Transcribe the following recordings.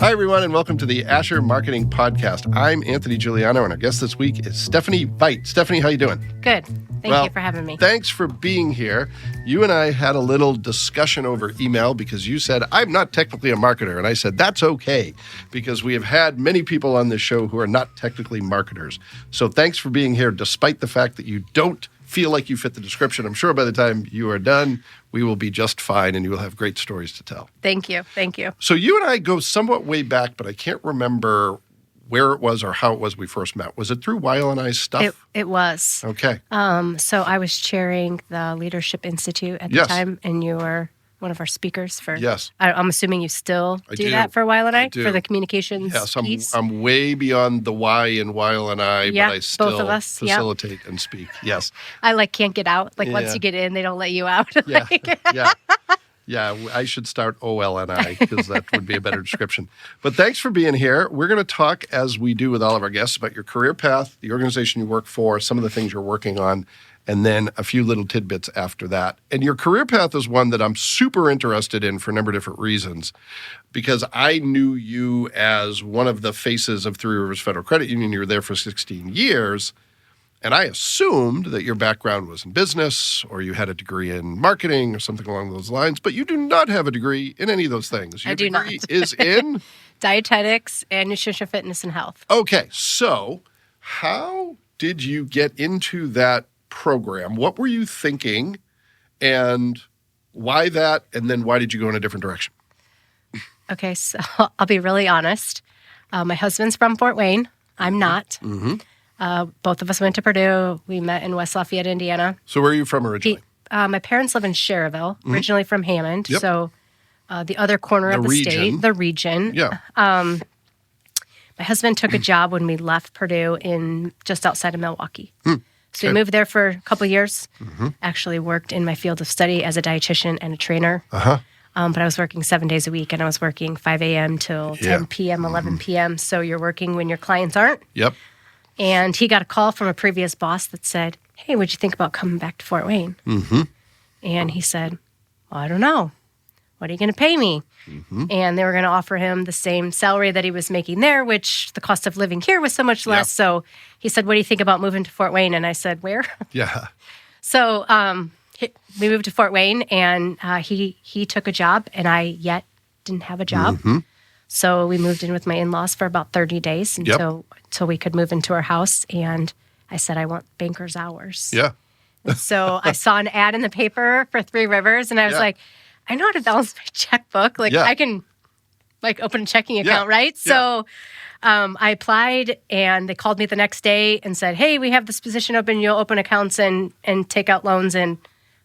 Hi, everyone, and welcome to the Asher Marketing Podcast. I'm Anthony Giuliano, and our guest this week is Stephanie Veit. Stephanie, how you doing? Good. Thank you for having me. Thanks for being here. You and I had a little discussion over email because you said, I'm not technically a marketer. And I said, that's okay, because we have had many people on this show who are not technically marketers. So thanks for being here, despite the fact that you don't feel like you fit the description. I'm sure by the time you are done, we will be just fine and you will have great stories to tell. Thank you. Thank you. So you and I go somewhat way back, but I can't remember where it was or how it was we first met. Was it through Weil and I's stuff? It was. Okay. So I was chairing the Leadership Institute at the time, and you were one of our speakers for. Yes. I'm assuming you still do that for Weil and I for the communications piece. I'm way beyond the why in Weil and I, but I still both of us. facilitate and speak. Yes. I can't get out. Once you get in, they don't let you out. Yeah, I should start OLNI because that would be a better description. But thanks for being here. We're going to talk, as we do with all of our guests, about your career path, the organization you work for, some of the things you're working on, and then a few little tidbits after that. And your career path is one that I'm super interested in for a number of different reasons, because I knew you as one of the faces of Three Rivers Federal Credit Union. You were there for 16 years. And I assumed that your background was in business or you had a degree in marketing or something along those lines, but you do not have a degree in any of those things. Your degree is in? Dietetics and nutrition, fitness, and health. Okay, so how did you get into that program? What were you thinking and why that? And then why did you go in a different direction? Okay, so I'll be really honest. My husband's from Fort Wayne. I'm not. Mm-hmm. Both of us went to Purdue. We met in West Lafayette, Indiana. So where are you from originally? My parents live in Cherville, originally from Hammond. Yep. So the other corner of the state, the region. Yeah. My husband took a job when we left Purdue in just outside of Milwaukee. So we moved there for a couple of years. Actually worked in my field of study as a dietitian and a trainer. But I was working 7 days a week, and I was working 5 a.m. till 10 p.m., 11 p.m. So you're working when your clients aren't. Yep. And he got a call from a previous boss that said, hey, what'd you think about coming back to Fort Wayne? And he said, well, I don't know. What are you going to pay me? And they were going to offer him the same salary that he was making there, which the cost of living here was so much less. So he said, what do you think about moving to Fort Wayne? And I said, where? Yeah. So we moved to Fort Wayne, and he took a job, and I yet didn't have a job. So we moved in with my in-laws for about 30 days until we could move into our house. And I said, I want banker's hours. Yeah. And so I saw an ad in the paper for Three Rivers, and I was like, I know how to balance my checkbook. I can open a checking account, right? So I applied, and they called me the next day and said, hey, we have this position open. You'll open accounts and take out loans. And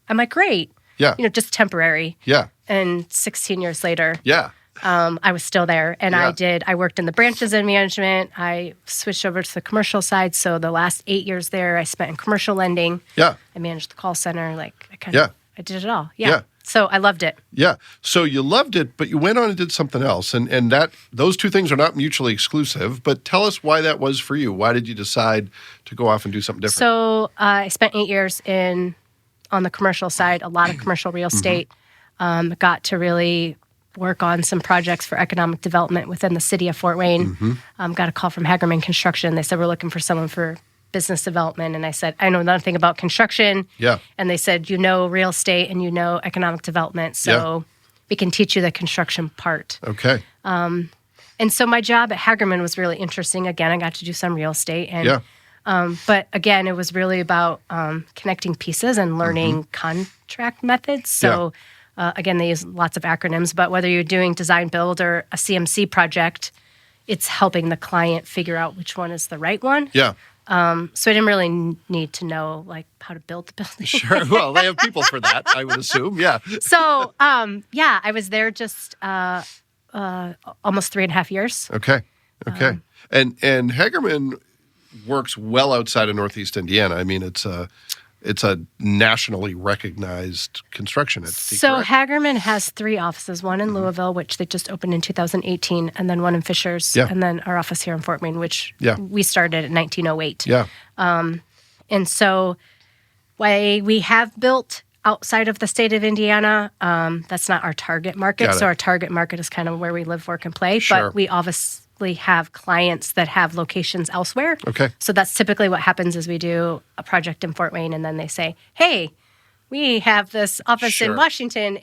I'm like, great. Yeah. Just temporary. Yeah. And 16 years later. Yeah. I was still there, and I worked in the branches in management. I switched over to the commercial side. So the last 8 years there, I spent in commercial lending. Yeah. I managed the call center. I did it all. Yeah. So I loved it. Yeah. So you loved it, but you went on and did something else. And that those two things are not mutually exclusive, but tell us why that was for you. Why did you decide to go off and do something different? So I spent 8 years on the commercial side, a lot of commercial real estate. Got to really work on some projects for economic development within the city of Fort Wayne. Got a call from Hagerman Construction. They said, we're looking for someone for business development. And I said, I know nothing about construction. Yeah. And they said, you know real estate and you know economic development. So we can teach you the construction part. Okay. And so my job at Hagerman was really interesting. Again, I got to do some real estate. And, but again, it was really about connecting pieces and learning contract methods. So again, they use lots of acronyms, but whether you're doing design build or a CMC project, it's helping the client figure out which one is the right one. Yeah. So I didn't really need to know how to build the building. Sure. Well, they have people for that, I would assume. Yeah. So I was there just almost 3.5 years. Okay. And Hagerman works well outside of Northeast Indiana. I mean, it's a nationally recognized construction entity. So correct? Hagerman has 3 offices, one in Louisville, which they just opened in 2018, and then one in Fishers, and then our office here in Fort Wayne, which we started in 1908. Yeah. And so we have built outside of the state of Indiana. That's not our target market. Got it. So our target market is kind of where we live, work, and play. Sure. But we obviously have clients that have locations elsewhere. Okay. So that's typically what happens is we do a project in Fort Wayne, and then they say, hey, we have this office Sure. in Washington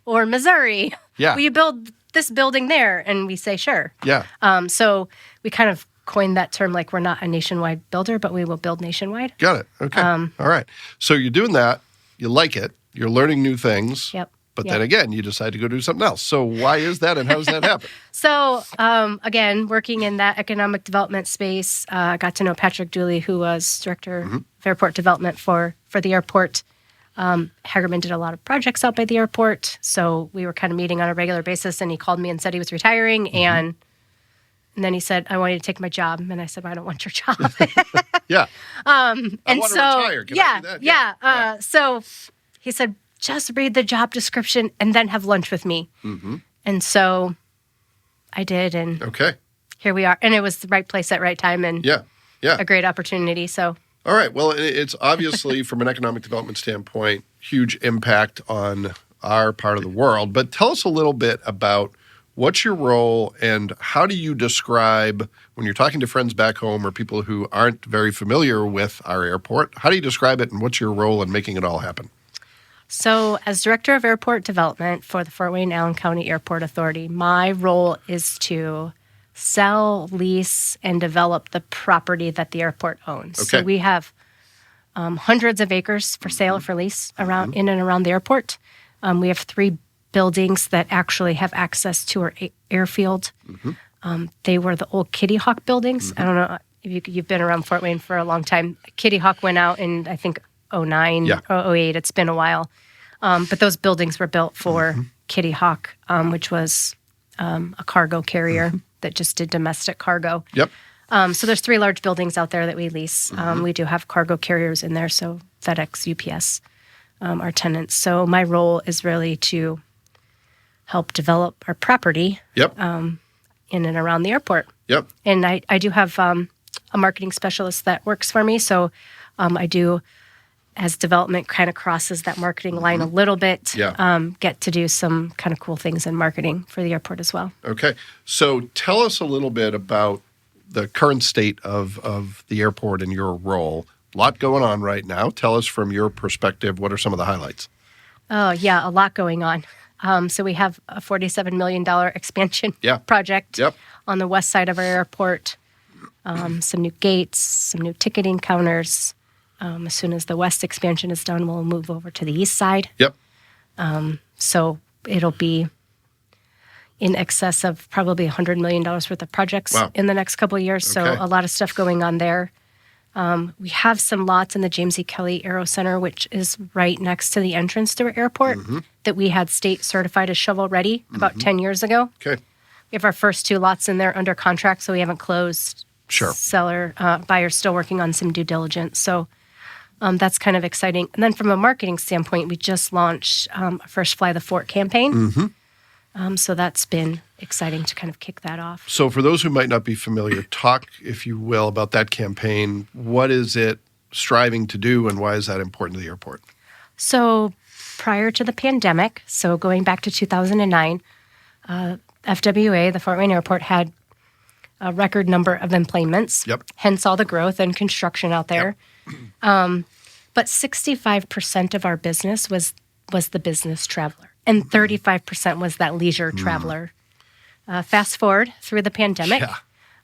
or Missouri. Yeah. Will you build this building there? And we say, sure. Yeah. So we kind of coined that term, like we're not a nationwide builder, but we will build nationwide. Got it. Okay. All right. So you're doing that. You like it. You're learning new things. Yep. But then again, you decide to go do something else. So why is that, and how does that happen? So again, working in that economic development space, I got to know Patrick Dooley, who was director of airport development for the airport. Hagerman did a lot of projects out by the airport. So we were kind of meeting on a regular basis, and he called me and said he was retiring. And then he said, I want you to take my job. And I said, well, I don't want your job. Yeah. I and want so, to retire. Can I do that? Yeah. So he said, just read the job description and then have lunch with me. And so I did. And here we are. And it was the right place at right time and a great opportunity. So. All right. Well, it's obviously, from an economic development standpoint, huge impact on our part of the world. But tell us a little bit about what's your role and how do you describe, when you're talking to friends back home or people who aren't very familiar with our airport, how do you describe it and what's your role in making it all happen? So as Director of Airport Development for the Fort Wayne-Allen County Airport Authority, my role is to sell, lease, and develop the property that the airport owns. Okay. So we have hundreds of acres for sale or for lease around in and around the airport. We have 3 buildings that actually have access to our airfield. They were the old Kitty Hawk buildings. I don't know if you've been around Fort Wayne for a long time. Kitty Hawk went out in, I think, 09 or 08. It's been a while. But those buildings were built for Kitty Hawk, which was a cargo carrier that just did domestic cargo. Yep. So there's 3 large buildings out there that we lease. We do have cargo carriers in there, so FedEx, UPS are tenants. So my role is really to help develop our property in and around the airport. Yep. And I do have a marketing specialist that works for me. So I do, as development kind of crosses that marketing line a little bit, get to do some kind of cool things in marketing for the airport as well. Okay. So tell us a little bit about the current state of the airport and your role. A lot going on right now. Tell us from your perspective, what are some of the highlights? Oh, yeah, a lot going on. So we have a $47 million expansion project on the west side of our airport. Some new gates, some new ticketing counters. As soon as the west expansion is done, we'll move over to the east side. Yep. So it'll be in excess of probably $100 million worth of projects in the next couple of years. So a lot of stuff going on there. We have some lots in the James E. Kelly Aero Center, which is right next to the entrance to our airport, that we had state certified as shovel ready about 10 years ago. Okay. We have our first 2 lots in there under contract, so we haven't closed. Sure. Buyer's still working on some due diligence. So that's kind of exciting. And then from a marketing standpoint, we just launched our first Fly the Fort campaign. So that's been exciting to kind of kick that off. So for those who might not be familiar, talk, if you will, about that campaign. What is it striving to do, and why is that important to the airport? So prior to the pandemic, so going back to 2009, FWA, the Fort Wayne Airport, had a record number of employments, hence all the growth and construction out there. But 65% of our business was the business traveler, and 35% was that leisure traveler. Fast forward through the pandemic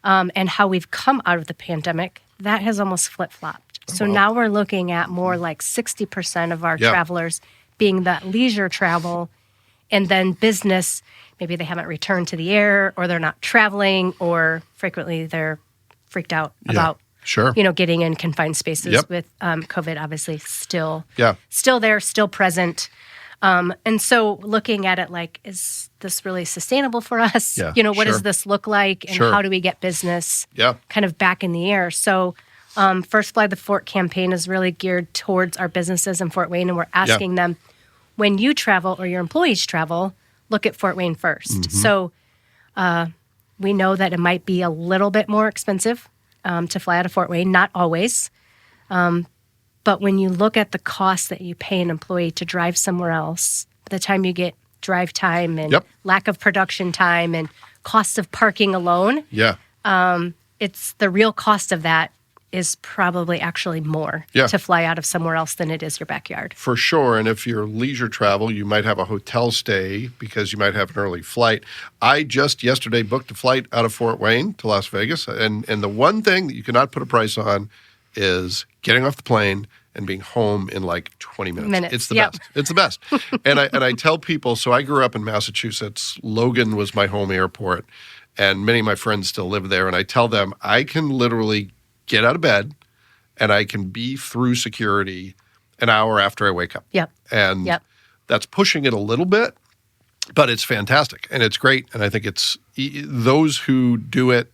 and how we've come out of the pandemic, that has almost flip-flopped. So now we're looking at more like 60% of our travelers being that leisure travel, and then business, maybe they haven't returned to the air, or they're not traveling, or frequently they're freaked out about getting in confined spaces with COVID obviously still there, still present. And so looking at it like, is this really sustainable for us? What does this look like? And how do we get business kind of back in the air? So First Fly the Fort campaign is really geared towards our businesses in Fort Wayne. And we're asking them, when you travel or your employees travel, look at Fort Wayne first. So we know that it might be a little bit more expensive to fly out of Fort Wayne, not always. But when you look at the cost that you pay an employee to drive somewhere else, by the time you get drive time and lack of production time and cost of parking alone, it's the real cost of that is probably actually more to fly out of somewhere else than it is your backyard. For sure. And if you're leisure travel, you might have a hotel stay because you might have an early flight. I just yesterday booked a flight out of Fort Wayne to Las Vegas. And the one thing that you cannot put a price on is getting off the plane and being home in like 20 minutes. It's the best. It's the best. And I tell people, so I grew up in Massachusetts. Logan was my home airport. And many of my friends still live there. And I tell them I can literally get out of bed and I can be through security an hour after I wake up. And that's pushing it a little bit, but it's fantastic and it's great. And I think it's those who do it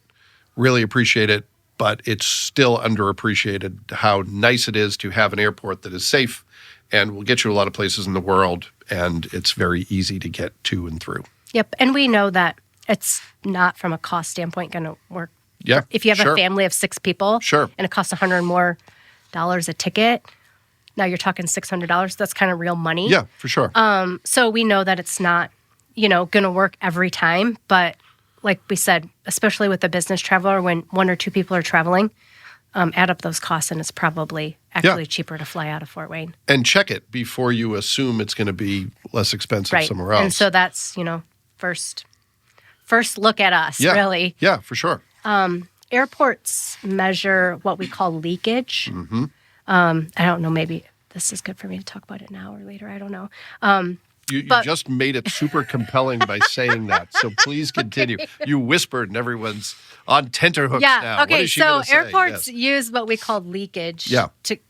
really appreciate it, but it's still underappreciated how nice it is to have an airport that is safe and will get you a lot of places in the world. And it's very easy to get to and through. And we know that it's not from a cost standpoint going to work. If you have a family of 6 people and it costs $100 more a ticket, now you're talking $600. That's kind of real money. Yeah, for sure. So we know that it's not, going to work every time. But like we said, especially with the business traveler, when 1 or 2 people are traveling, add up those costs and it's probably actually cheaper to fly out of Fort Wayne. And check it before you assume it's going to be less expensive somewhere else. And so that's, first look at us, really. Yeah, for sure. Airports measure what we call leakage. I don't know, maybe this is good for me to talk about it now or later. I don't know. You just made it super compelling by saying that. So please continue. You whispered and everyone's on tenterhooks now. Okay. So airports use what we call leakage.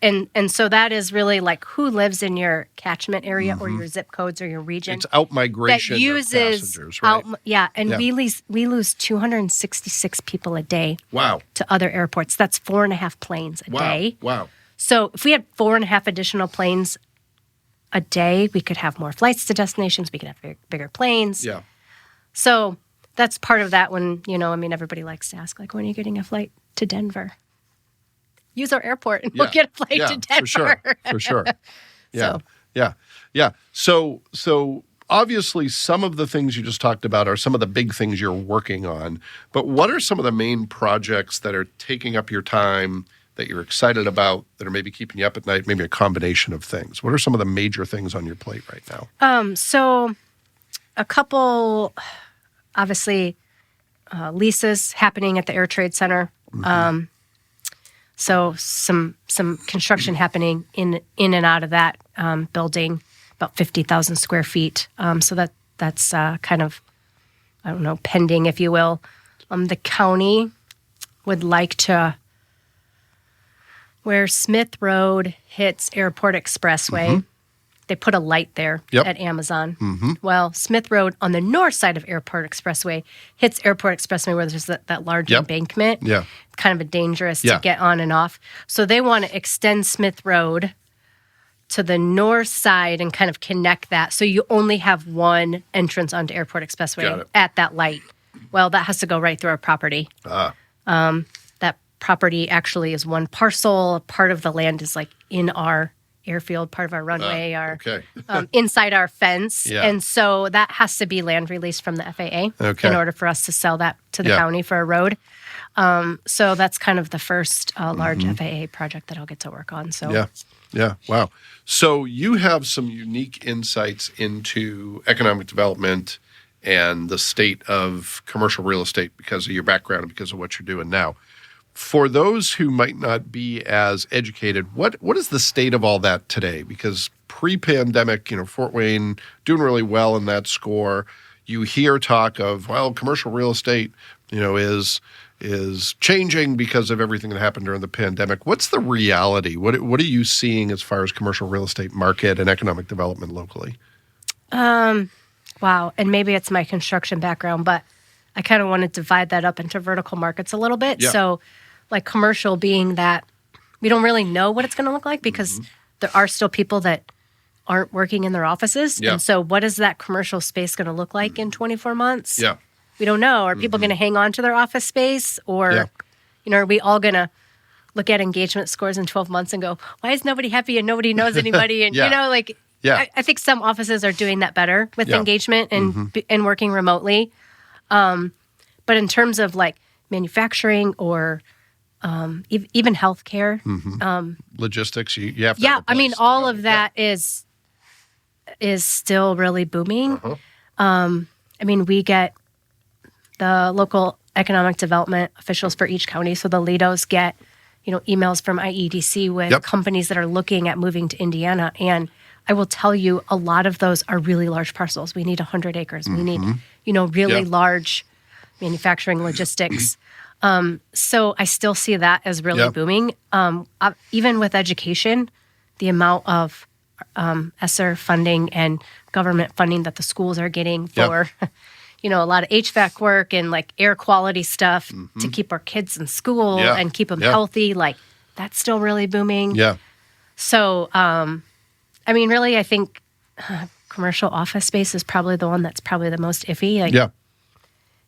And so that is really like who lives in your catchment area or your zip codes or your region. It's out-migration of passengers, right? We lose 266 people a day to other airports. That's 4.5 planes a day. Wow. So if we had 4.5 additional planes a day, we could have more flights to destinations. We could have bigger planes. So that's part of that when, everybody likes to ask, like, when are you getting a flight to Denver? Use our airport and we'll get a flight to Denver. For sure. So obviously some of the things you just talked about are some of the big things you're working on. But what are some of the main projects that are taking up your time that you're excited about, that are maybe keeping you up at night, maybe a combination of things? What are some of the major things on your plate right now? So a couple, obviously, leases happening at the Air Trade Center. So some construction happening in and out of that building, about 50,000 square feet. So that's kind of, pending, if you will. The county would like to, where Smith Road hits Airport Expressway, they put a light there at Amazon. Well, Smith Road on the north side of Airport Expressway hits Airport Expressway where there's that large embankment. Kind of dangerous to get on and off. So they want to extend Smith Road to the north side and kind of connect that. So you only have one entrance onto Airport Expressway at that light. Well, that has to go right through our property. That property actually is one parcel. Part of the land is like in our airfield, part of our runway, inside our fence. And so that has to be land released from the FAA in order for us to sell that to the county for a road. So that's kind of the first large FAA project that I'll get to work on. So Wow. So you have some unique insights into economic development and the state of commercial real estate because of your background and because of what you're doing now. For those who might not be as educated, what is the state of all that today? Because pre-pandemic, Fort Wayne doing really well in that score. You hear talk of, commercial real estate, is changing because of everything that happened during the pandemic. What's the reality? What are you seeing as far as commercial real estate market and economic development locally? Wow. And maybe it's my construction background, but I kind of want to divide that up into vertical markets a little bit. So like commercial being that we don't really know what it's going to look like because there are still people that aren't working in their offices. And so what is that commercial space going to look like in 24 months? We don't know. Are people going to hang on to their office space or, are we all going to look at engagement scores in 12 months and go, why is nobody happy and nobody knows anybody? And, I think some offices are doing that better with engagement and working remotely. But in terms of like manufacturing or even healthcare. Logistics, you have to have a I mean, place all to go. of that is still really booming. I mean, we get the local economic development officials for each county. So the LEDOs get, emails from IEDC with companies that are looking at moving to Indiana. And I will tell you, a lot of those are really large parcels. We need 100 acres. We need, really large manufacturing logistics. So I still see that as really booming. Even with education, the amount of ESSER funding and government funding that the schools are getting for, a lot of HVAC work and like air quality stuff to keep our kids in school and keep them healthy, like that's still really booming. So, I mean, really, I think commercial office space is probably the one that's probably the most iffy.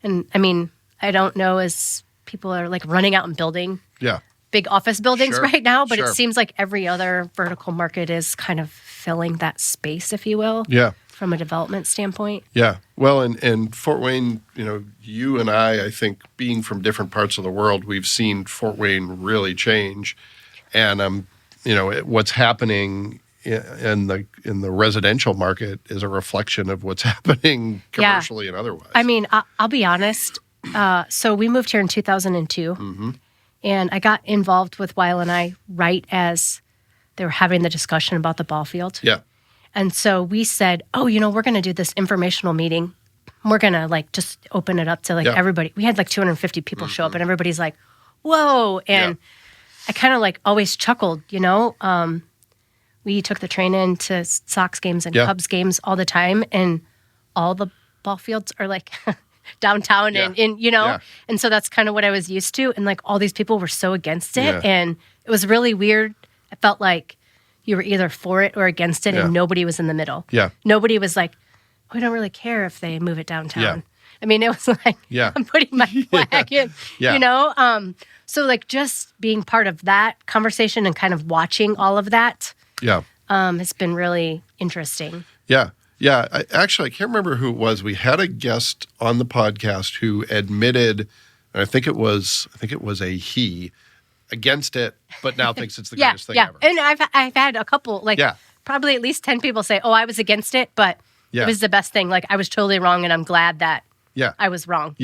And I mean, I don't know as people are like running out and building big office buildings right now, but it seems like every other vertical market is kind of filling that space, if you will, from a development standpoint. Well, and Fort Wayne, you and I think being from different parts of the world, we've seen Fort Wayne really change. And, what's happening in the residential market is a reflection of what's happening commercially and otherwise. I mean, I'll be honest. So we moved here in 2002, and I got involved with Weil and I right as they were having the discussion about the ball field. And so we said, we're going to do this informational meeting. We're going to like just open it up to like everybody. We had like 250 people show up, and everybody's like, whoa. And I kind of like always chuckled, we took the train into Sox games and Cubs games all the time, and all the ball fields are like downtown and and so that's kind of what I was used to. And like all these people were so against it, and it was really weird. I felt like you were either for it or against it, and nobody was in the middle. Nobody was like, we don't really care if they move it downtown. I mean, it was like, I'm putting my flag in, so like just being part of that conversation and kind of watching all of that has been really interesting. I can't remember who it was. We had a guest on the podcast who admitted, and I think it was a he, against it, but now thinks it's the greatest thing ever. And I've had a couple, probably at least 10 people say, oh, I was against it, but it was the best thing. Like I was totally wrong, and I'm glad that I was wrong.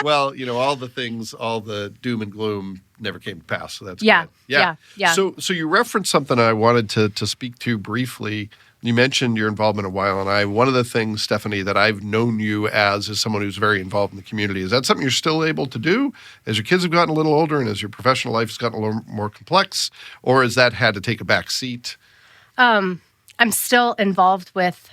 Well, all the things, all the doom and gloom never came to pass. So that's good. So you referenced something I wanted to speak to briefly. You mentioned your involvement in Weil and I. One of the things, Stephanie, that I've known you as is someone who's very involved in the community. Is that something you're still able to do as your kids have gotten a little older and as your professional life has gotten a little more complex? Or has that had to take a back seat? I'm still involved with,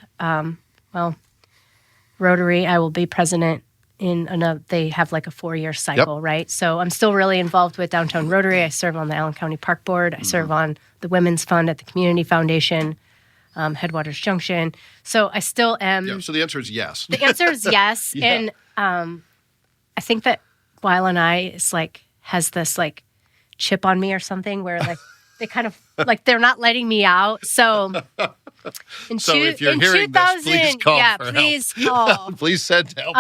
Rotary. I will be president they have like a 4-year cycle, right? So I'm still really involved with Downtown Rotary. I serve on the Allen County Park Board. I serve on the Women's Fund at the Community Foundation, Headwaters Junction. So I still am. So the answer is yes. The answer is yes. And I think that Weil and I has this like chip on me or something where like they kind of like they're not letting me out. So if you're hearing this, please call for please help. Call. Please send help.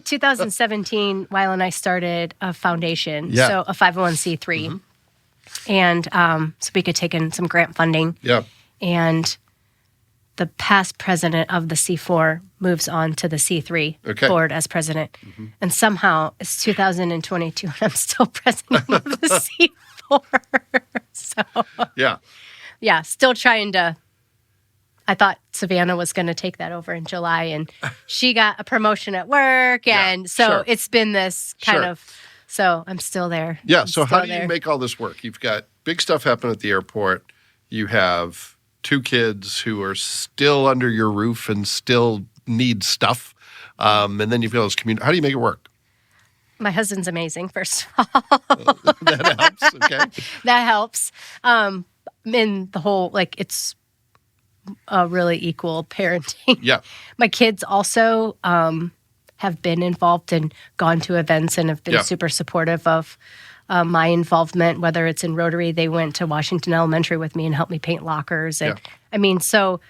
2017, Weil and I started a foundation, so a 501c3, and so we could take in some grant funding. And the past president of the C4 moves on to the C3 board as president, and somehow it's 2022, and I'm still president of the C4. So still trying to. I thought Savannah was going to take that over in July, and she got a promotion at work, and so it's been this kind of. So I'm still there. So how do you make all this work? You've got big stuff happen at the airport. You have 2 kids who are still under your roof and still need stuff, and then you've got those community. How do you make it work? My husband's amazing. First of all, that helps. Okay, that helps. In the whole it's a really equal parenting. My kids also have been involved and gone to events and have been super supportive of my involvement, whether it's in Rotary. They went to Washington Elementary with me and helped me paint lockers. And I mean, so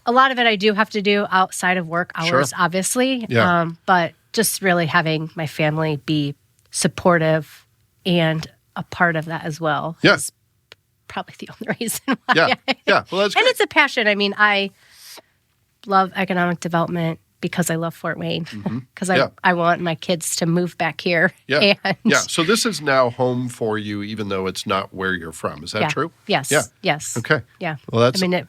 a lot of it I do have to do outside of work hours, obviously. But just really having my family be supportive and a part of that as well is probably the only reason why. Well, that's great. And it's a passion. I mean, I love economic development because I love Fort Wayne, because I want my kids to move back here. So this is now home for you, even though it's not where you're from. Is that true? Yes. Yes. Okay. Yeah. Well, that's. I mean,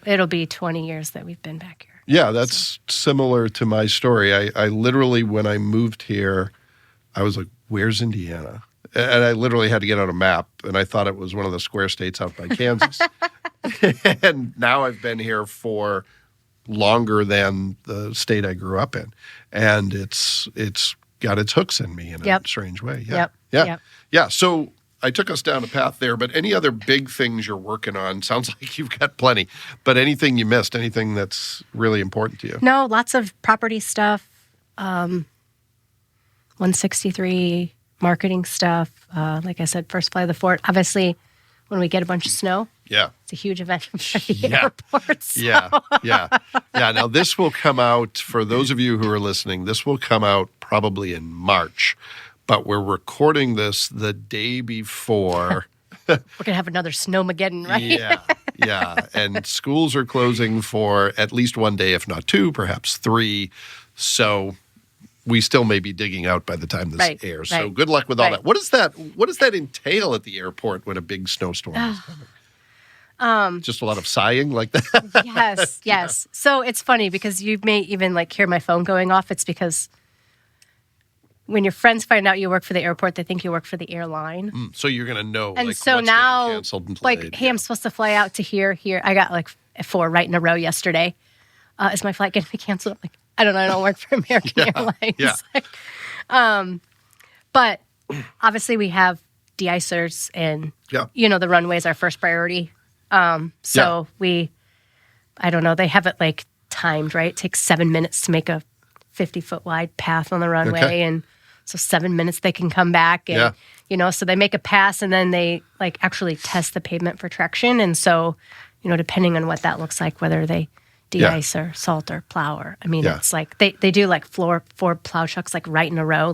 it'll be 20 years that we've been back here. Yeah, that's similar to my story. I literally, when I moved here, I was like, "Where's Indiana?" And I literally had to get out a map, and I thought it was one of the square states out by Kansas. And now I've been here for longer than the state I grew up in, and it's got its hooks in me in a strange way. Yeah. So I took us down a path there, but any other big things you're working on? Sounds like you've got plenty, but anything you missed, anything that's really important to you? No, lots of property stuff, 163 marketing stuff. Like I said, first fly of the fort. Obviously, when we get a bunch of snow, it's a huge event for the airport. So. Now, this will come out, for those of you who are listening, this will come out probably in March, but we're recording this the day before. We're going to have another snowmageddon, right? And schools are closing for at least one day, if not two, perhaps three. So we still may be digging out by the time this airs. So good luck with all that. What does that entail at the airport when a big snowstorm is coming? Just a lot of sighing like that? Yes. So it's funny because you may even hear my phone going off. It's because when your friends find out you work for the airport, they think you work for the airline. So you're going to know and so what's now, getting canceled and delayed. Hey, I'm supposed to fly out to here. I got 4 right in a row yesterday. Is my flight going to be canceled? I'm like, I don't know. I don't work for American Airlines. But obviously we have de-icers and, the runway is our first priority. So I don't know, they have it timed, right? It takes 7 minutes to make a 50-foot wide path on the runway. Okay. And so 7 minutes they can come back and, so they make a pass and then they actually test the pavement for traction. And so, depending on what that looks like, whether they de-ice or salt or plow or, it's they do 4 plow trucks right in a row.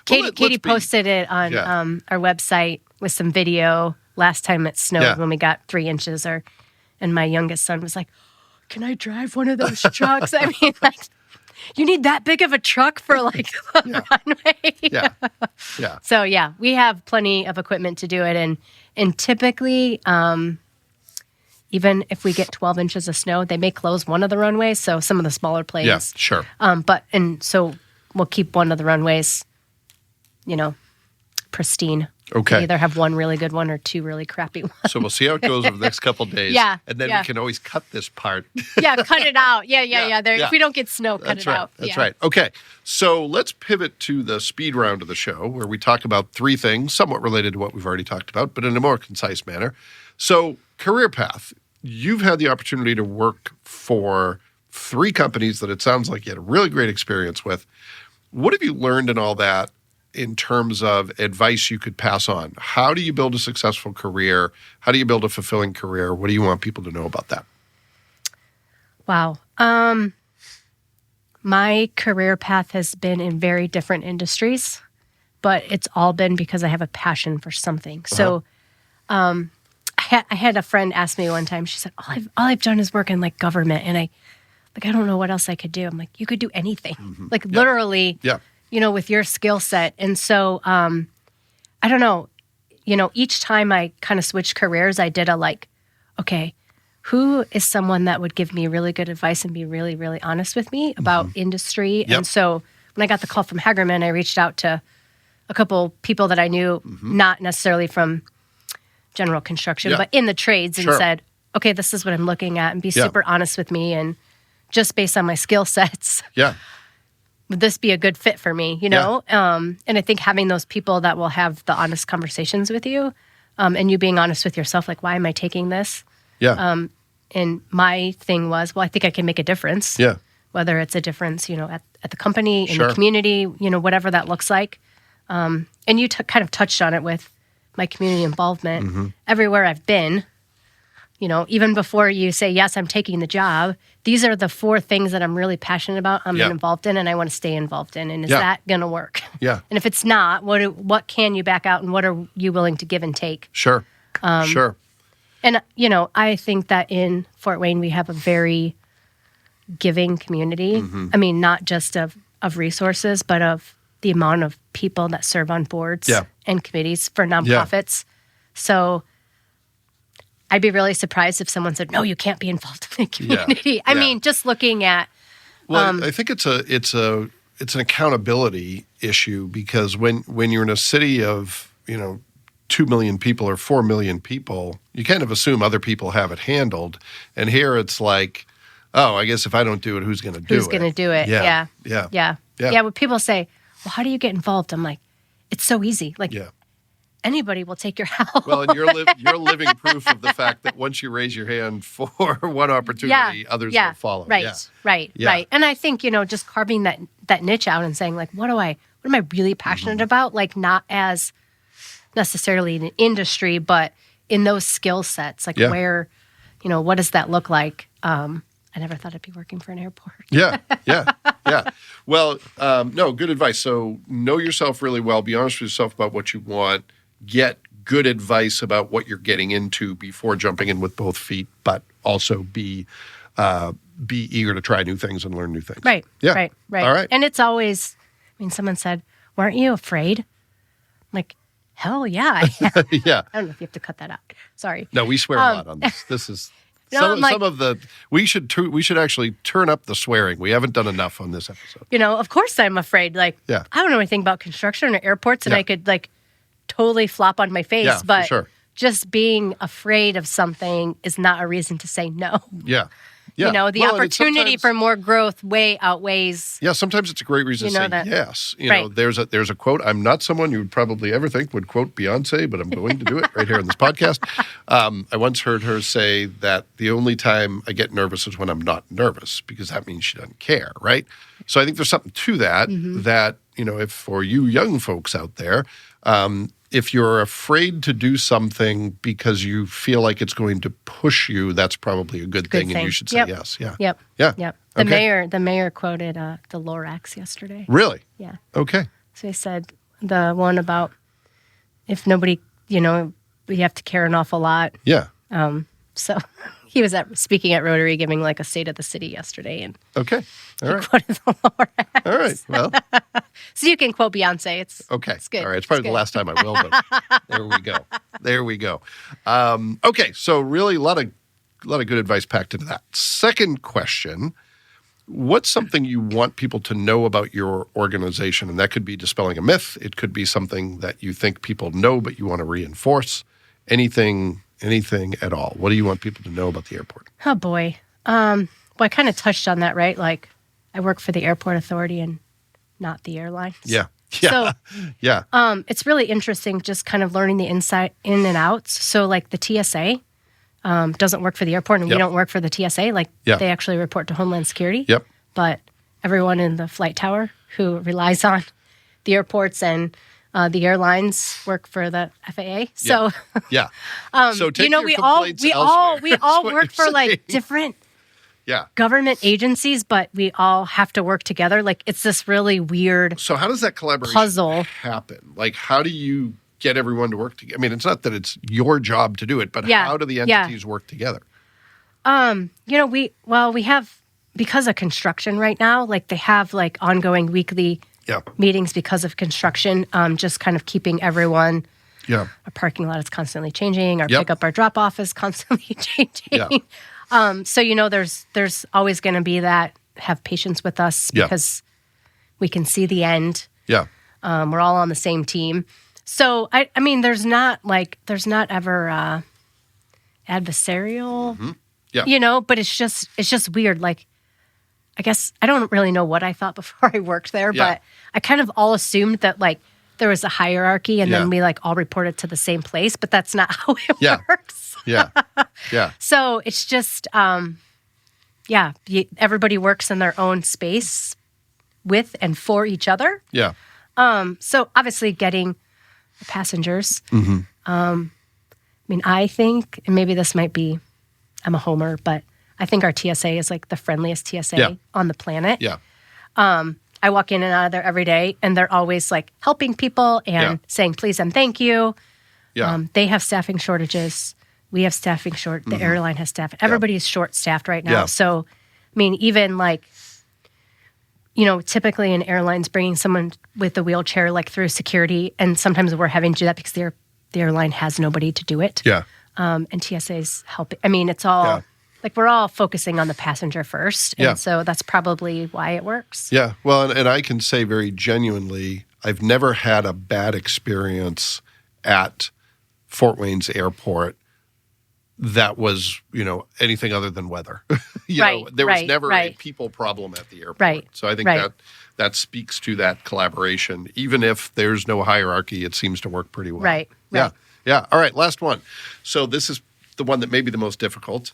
Katie posted it on our website with some video last time it snowed when we got 3 inches. And my youngest son was like, can I drive one of those trucks? You need that big of a truck for the runway. So we have plenty of equipment to do it. And typically, even if we get 12 inches of snow, they may close one of the runways. So some of the smaller planes. Yeah, sure. So we'll keep one of the runways, pristine. Okay. We either have one really good one or 2 really crappy ones. So we'll see how it goes over the next couple of days. And then we can always cut this part. Cut it out. If we don't get snow, cut it out. That's right. Okay. So let's pivot to the speed round of the show where we talk about 3 things, somewhat related to what we've already talked about, but in a more concise manner. So career path. You've had the opportunity to work for 3 companies that it sounds like you had a really great experience with. What have you learned in all that in terms of advice you could pass on? How do you build a successful career? How do you build a fulfilling career? What do you want people to know about that? Wow. My career path has been in very different industries, but it's all been because I have a passion for something. So I had a friend ask me one time, she said, all I've done is work in government. And I don't know what else I could do. I'm like, you could do anything. Literally. With your skill set. And so, I don't know, each time I kind of switched careers, I did okay, who is someone that would give me really good advice and be really, really honest with me about industry? And so when I got the call from Hagerman, I reached out to a couple people that I knew, not necessarily from general construction, but in the trades and said, okay, this is what I'm looking at and be super honest with me. And just based on my skill sets. Would this be a good fit for me, And I think having those people that will have the honest conversations with you and you being honest with yourself, why am I taking this? And my thing was, I think I can make a difference. Whether it's a difference, at the company, in the community, whatever that looks like. And you kind of touched on it with my community involvement. Mm-hmm. Everywhere I've been, even before you say, yes, I'm taking the job, these are the 4 things that I'm really passionate about, I'm involved in, and I want to stay involved in. And is that going to work? Yeah. And if it's not, what can you back out, and what are you willing to give and take? Sure. Sure. And, I think that in Fort Wayne, we have a very giving community. Mm-hmm. I mean, not just of resources, but of the amount of people that serve on boards and committees for nonprofits. So I'd be really surprised if someone said, no, you can't be involved in the community. I mean, just looking at... Well, I think it's an accountability issue, because when you're in a city of, 2 million people or 4 million people, you kind of assume other people have it handled. And here it's like, oh, I guess if I don't do it, who's going to do it? Who's going to do it? Yeah. When people say, well, how do you get involved? I'm like, it's so easy. Like, anybody will take your help. Well, and you're living proof of the fact that once you raise your hand for one opportunity, others will follow. Right. And I think, just carving that niche out and saying, like, what am I really passionate about? Like, not as necessarily in an industry, but in those skill sets, like where, what does that look like? I never thought I'd be working for an airport. Yeah. Well, no, good advice. So know yourself really well. Be honest with yourself about what you want. Get good advice about what you're getting into before jumping in with both feet, but also be eager to try new things and learn new things. Right. Yeah. Right. All right. And it's always, someone said, weren't you afraid? I'm like, hell yeah. I Yeah. I don't know if you have to cut that out. Sorry. No, we swear a lot on this. This is some of the we should actually turn up the swearing. We haven't done enough on this episode. Of course I'm afraid. Like, I don't know anything about construction or airports, and I could totally flop on my face. But for sure. Just being afraid of something is not a reason to say no. Yeah. The opportunity for more growth way outweighs. Yeah, sometimes it's a great reason to say yes. There's a quote. I'm not someone you would probably ever think would quote Beyonce, but I'm going to do it right here in this podcast. I once heard her say that the only time I get nervous is when I'm not nervous, because that means she doesn't care, right? So I think there's something to that, that, if for you young folks out there, if you're afraid to do something because you feel like it's going to push you, that's probably a good thing, and you should say yes. Yeah. Yep. The mayor quoted the Lorax yesterday. Really? Yeah. Okay. So he said the one about if nobody, we have to care an awful lot. Yeah. So he was speaking at Rotary, giving like a state of the city yesterday, and okay. All right. Quoted the Lorax. All right. Well. So you can quote Beyonce. It's okay. It's good. All right. It's probably the last time I will, but there we go. Okay. So really a lot of good advice packed into that. Second question, what's something you want people to know about your organization? And that could be dispelling a myth. It could be something that you think people know, but you want to reinforce. Anything at all. What do you want people to know about the airport? Oh, boy. Well, I kind of touched on that, right? Like, I work for the airport authority and not the airlines. Yeah. So, yeah. It's really interesting just kind of learning the inside in and outs. So, like, the TSA doesn't work for the airport, and we don't work for the TSA. Like, they actually report to Homeland Security. Yep. But everyone in the flight tower who relies on the airports and the airlines work for the FAA. So, So take your complaints elsewhere. we all work for like different government agencies, but we all have to work together. Like, it's this really weird. So how does that collaboration puzzle happen? Like, how do you get everyone to work together? I mean, it's not that it's your job to do it, but how do the entities work together? We have, because of construction right now, like they have like ongoing weekly meetings because of construction, just kind of keeping everyone. Yeah. Our parking lot is constantly changing. Our pick up, our drop off is constantly changing. So, there's always going to be that. Have patience with us because we can see the end. Yeah. We're all on the same team. So, I mean, there's not ever adversarial, but it's just weird. Like, I guess I don't really know what I thought before I worked there, but I kind of all assumed that like there was a hierarchy and then we like all reported to the same place, but that's not how it works. Yeah. So it's just, everybody works in their own space with and for each other. Yeah. So obviously getting the passengers. I think, and maybe this might be, I'm a homer, but I think our TSA is like the friendliest TSA on the planet. Yeah. I walk in and out of there every day, and they're always like helping people and saying please and thank you. Yeah. They have staffing shortages. We have staffing The airline has staff. Everybody is short-staffed right now. Yeah. So, even like, typically in airlines, bringing someone with a wheelchair like through security, and sometimes we're having to do that because the airline has nobody to do it. Yeah. And TSA's helping. It's all like we're all focusing on the passenger first, and so that's probably why it works. Yeah. Well, and I can say very genuinely, I've never had a bad experience at Fort Wayne's airport that was, anything other than weather. There was never a people problem at the airport. Right. So I think that speaks to that collaboration. Even if there's no hierarchy, it seems to work pretty well. Right. Yeah. Yeah. All right. Last one. So this is the one that may be the most difficult.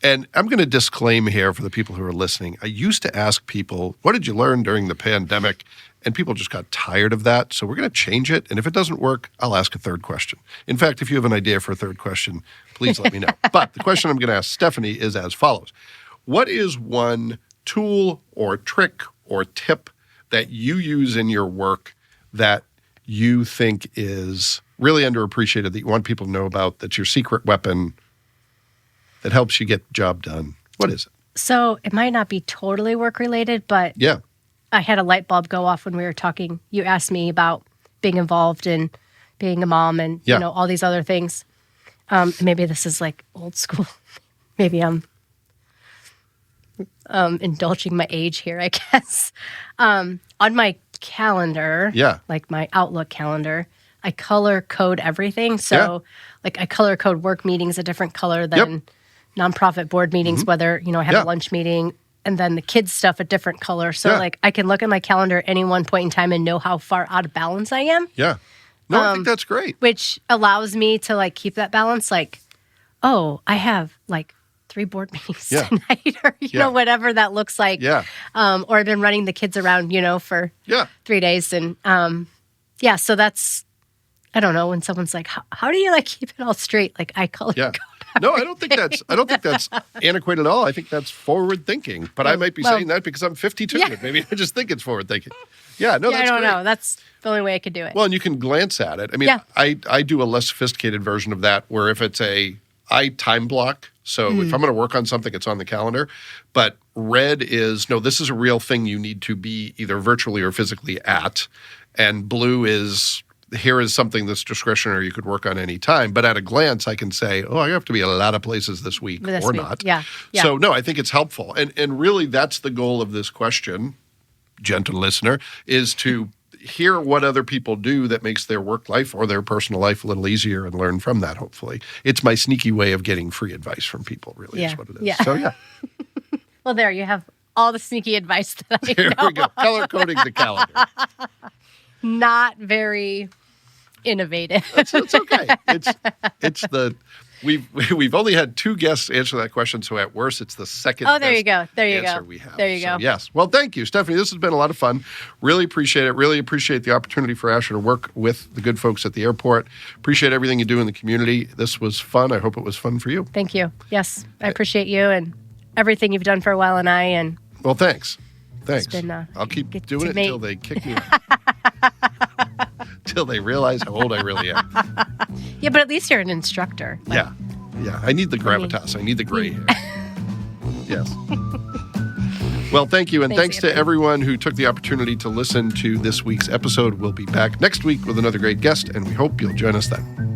And I'm going to disclaim here for the people who are listening. I used to ask people, what did you learn during the pandemic? And people just got tired of that. So we're going to change it. And if it doesn't work, I'll ask a third question. In fact, if you have an idea for a third question, please let me know. But the question I'm going to ask Stephanie is as follows. What is one tool or trick or tip that you use in your work that you think is really underappreciated, that you want people to know about, that's your secret weapon that helps you get the job done? What is it? So it might not be totally work-related, but I had a light bulb go off when we were talking. You asked me about being involved in being a mom and, all these other things. Maybe this is like old school. Maybe I'm indulging my age here, I guess. On my calendar, like my Outlook calendar, I color code everything. So like I color code work meetings a different color than nonprofit board meetings, whether, I have a lunch meeting, and then the kids stuff a different color. So like I can look at my calendar at any one point in time and know how far out of balance I am. Yeah. No, I think that's great. Which allows me to like keep that balance. Like, oh, I have like 3 board meetings tonight, or know, whatever that looks like. Yeah. Or I've been running the kids around, for 3 days, and so that's, I don't know, when someone's like, how do you like keep it all straight? Like I color code. No, I don't think that's antiquated at all. I think that's forward thinking. But I might be saying that because I'm 52. And maybe I just think it's forward thinking. Yeah, no, that's I don't great. know. That's the only way I could do it. Well, and you can glance at it. I do a less sophisticated version of that where if it's I time block. So if I'm going to work on something, it's on the calendar. But red is, no, this is a real thing you need to be either virtually or physically at. And blue is, here is something that's discretionary you could work on any time. But at a glance, I can say, I have to be at a lot of places this week or not. Yeah. So, no, I think it's helpful. And really, that's the goal of this question, gentle listener, is to hear what other people do that makes their work life or their personal life a little easier and learn from that, hopefully. It's my sneaky way of getting free advice from people, really, is what it is. Yeah. So, Well, there you have all the sneaky advice that I know. Here we go. Color coding the calendar. Not very innovative. It's okay. It's the we've only had 2 guests answer that question, so at worst it's the second. Oh, there you go. There you answer go. we have. There you go. Yes. Well, thank you, Stephanie. This has been a lot of fun. Really appreciate it. Really appreciate the opportunity for Asher to work with the good folks at the airport. Appreciate everything you do in the community. This was fun. I hope it was fun for you. Thank you. Yes, I appreciate you and everything you've done for a while, and I and. Well, thanks. Thanks. Been, I'll keep doing it until they kick me out. Until they realize how old I really am. Yeah, but at least you're an instructor. Yeah. I need the gravitas. I need the gray hair. Yes. Well, thank you. And thanks to everyone who took the opportunity to listen to this week's episode. We'll be back next week with another great guest, and we hope you'll join us then.